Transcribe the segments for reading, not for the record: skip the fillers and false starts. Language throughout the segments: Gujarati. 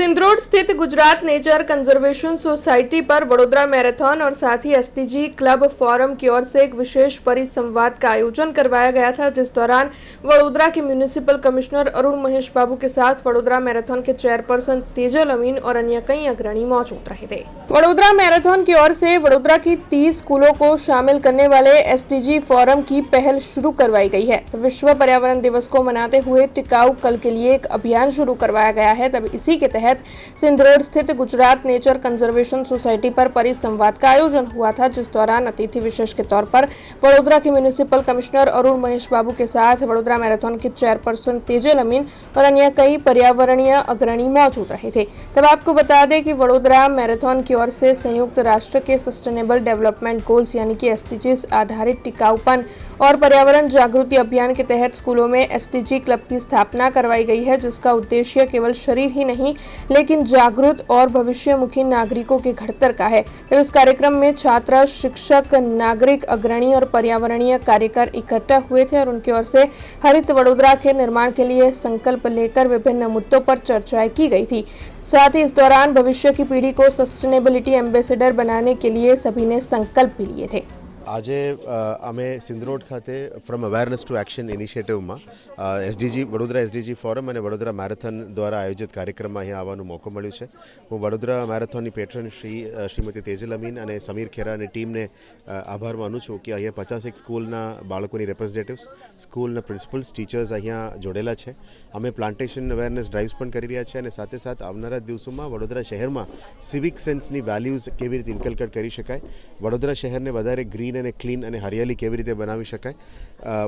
सिंदरोड स्थित गुजरात नेचर कंजर्वेशन सोसाइटी पर वडोदरा मैराथन और साथ ही एसटीजी क्लब फोरम की ओर से एक विशेष परिसंवाद का आयोजन करवाया गया था, जिस दौरान वडोदरा के म्यूनिसिपल कमिश्नर अरुण महेश बाबू के साथ वडोदरा मैराथन के चेयरपर्सन तेजल अमीन और अन्य कई अग्रणी मौजूद रहे थे। वडोदरा मैराथन की ओर से वडोदरा की 30 स्कूलों को शामिल करने वाले एसटीजी फोरम की पहल शुरू करवाई गई है। विश्व पर्यावरण दिवस को मनाते हुए टिकाऊ कल के लिए एक अभियान शुरू करवाया गया है। तब इसी के तहत सिंदरोड स्थित गुजरात नेचर कंजर्वेशन सोसाइटी पर परिसंवाद का आयोजन हुआ था, जिस दौरान अतिथि विशेष के तौर पर वडोदरा के म्यूनिसिपल कमिश्नर अरुण महेश बाबू के साथ वडोदरा मैराथन के चेयरपर्सन तेजल अमीन और अन्य कई पर्यावरणीय अग्रणी मौजूद रहे थे। तब आपको बता दें कि वडोदरा मैराथन की ओर से संयुक्त राष्ट्र के सस्टेनेबल डेवलपमेंट गोल्स यानी कि एसडीजीज आधारित टिकाऊपन और पर्यावरण जागृति अभियान के तहत स्कूलों में एसटीजी क्लब की स्थापना करवाई गई है, जिसका उद्देश्य केवल शरीर ही नहीं लेकिन जागरूक और भविष्यमुखी नागरिकों के घड़तर का है। तो इस कार्यक्रम में छात्र, शिक्षक, नागरिक, अग्रणी और पर्यावरणीय कार्यकर इकट्ठा हुए थे और उनकी ओर से हरित वडोदरा के निर्माण के लिए संकल्प लेकर विभिन्न मुद्दों पर चर्चाएं की गई थी। साथ ही इस दौरान भविष्य की पीढ़ी को सस्टेनेबिलिटी एम्बेसडर बनाने के लिए सभी ने संकल्प भी लिए थे। આજે અમે સિંદરોડ ખાતે ફ્રોમ અવેરનેસ ટુ એક્શન ઇનિશિયેટિવમાં એસડીજી વડોદરા એસડીજી ફોરમ અને વડોદરા મેરેથોન દ્વારા આયોજિત કાર્યક્રમમાં અહીંયા આવવાનો મોકો મળ્યો છે। હું વડોદરા મેરેથોનની પેટ્રન શ્રીમતી તેજલ અમીન અને સમીર ખેરાની ટીમને આભાર માનું છું કે અહીંયા 51 સ્કૂલના બાળકોની રિપ્રેઝેન્ટેટિવ્સ, સ્કૂલના પ્રિન્સિપલ્સ, ટીચર્સ અહીંયા જોડેલા છે। અમે પ્લાન્ટેશન અવેરનેસ ડ્રાઇવ્સ પણ કરી રહ્યા છીએ અને સાથે સાથ આવનારા દિવસોમાં વડોદરા શહેરમાં સિવિક સેન્સની વેલ્યુઝ કેવી રીતે ઇન્કલ્કેટ કરી શકાય, વડોદરા શહેરને વધારે ગ્રીન અને ક્લીન અને હરિયાળી કેવી રીતે બનાવી શકાય,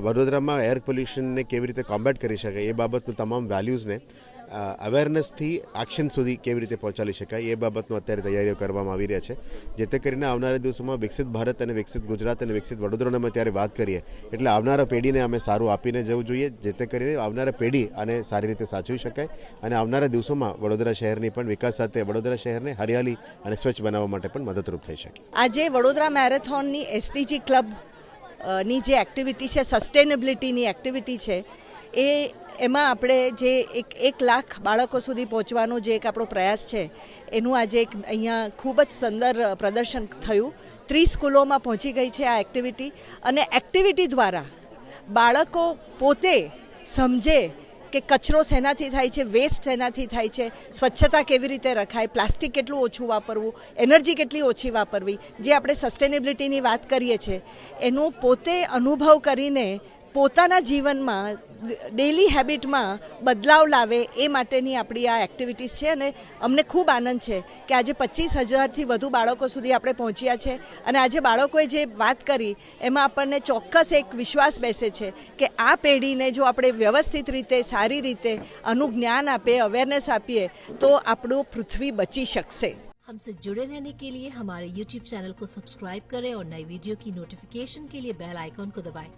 વડોદરામાં એર પોલ્યુશનને કેવી રીતે કોમ્બેટ કરી શકાય, એ બાબતનું તમામ વેલ્યુઝને અવેરનેસથી એક્શન સુધી કેવી રીતે પહોંચાડી શકાય એ બાબતનું અત્યારે તૈયારીઓ કરવામાં આવી રહ્યા છે, જેથી કરીને આવનારા દિવસોમાં વિકસિત ભારત અને વિકસિત ગુજરાત અને વિકસિત વડોદરાને અમે ત્યારે વાત કરીએ એટલે આવનારા પેઢીને અમે સારું આપીને જવું જોઈએ, જેથી કરીને આવનારા પેઢી આને સારી રીતે સાચવી શકાય અને આવનારા દિવસોમાં વડોદરા શહેરની પણ વિકાસ સાથે વડોદરા શહેરને હરિયાળી અને સ્વચ્છ બનાવવા માટે પણ મદદરૂપ થઈ શકે। આજે વડોદરા મેરેથોનની એસડીજી ક્લબ ની જે એક્ટિવિટી છે, સસ્ટેનેબિલિટીની એક્ટિવિટી છે, એમાં આપણે જે એક લાખ બાળકો સુધી પહોંચવાનો જે એક આપણો પ્રયાસ છે એનું આજે એક અહીંયા ખૂબ જ સુંદર પ્રદર્શન થયું। 30 સ્કૂલોમાં પહોંચી ગઈ છે આ એક્ટિવિટી અને એક્ટિવિટી દ્વારા બાળકો પોતે સમજે કે કચરો શેનાથી થાય છે, વેસ્ટ શેનાથી થાય છે, સ્વચ્છતા કેવી રીતે રખાય, પ્લાસ્ટિક કેટલું ઓછું વાપરવું, એનર્જી કેટલી ઓછી વાપરવી, જે આપણે સસ્ટેનેબિલિટીની વાત કરીએ છીએ એનો પોતે અનુભવ કરીને પોતાના જીવનમાં ડેલી હેબિટમાં બદલાવ લાવે એ માટેની આપણી આ એક્ટિવિટીઝ છે અને અમને ખૂબ આનંદ છે કે આજે 25,000થી વધુ બાળકો સુધી આપણે પહોંચ્યા છે અને આજે બાળકોએ જે વાત કરી એમાં આપણને ચોક્કસ એક વિશ્વાસ બેસે છે કે આ પેઢીને જો આપણે વ્યવસ્થિત રીતે, સારી રીતે આનું જ્ઞાન આપીએ, અવેરનેસ આપીએ તો આપણું પૃથ્વી બચી શકશે। हमसे जुड़े रहने के लिए हमारे YouTube चैनल को सब्सक्राइब करें और नई वीडियो की नोटिफिकेशन के लिए बेल आइकॉन को दबाएं।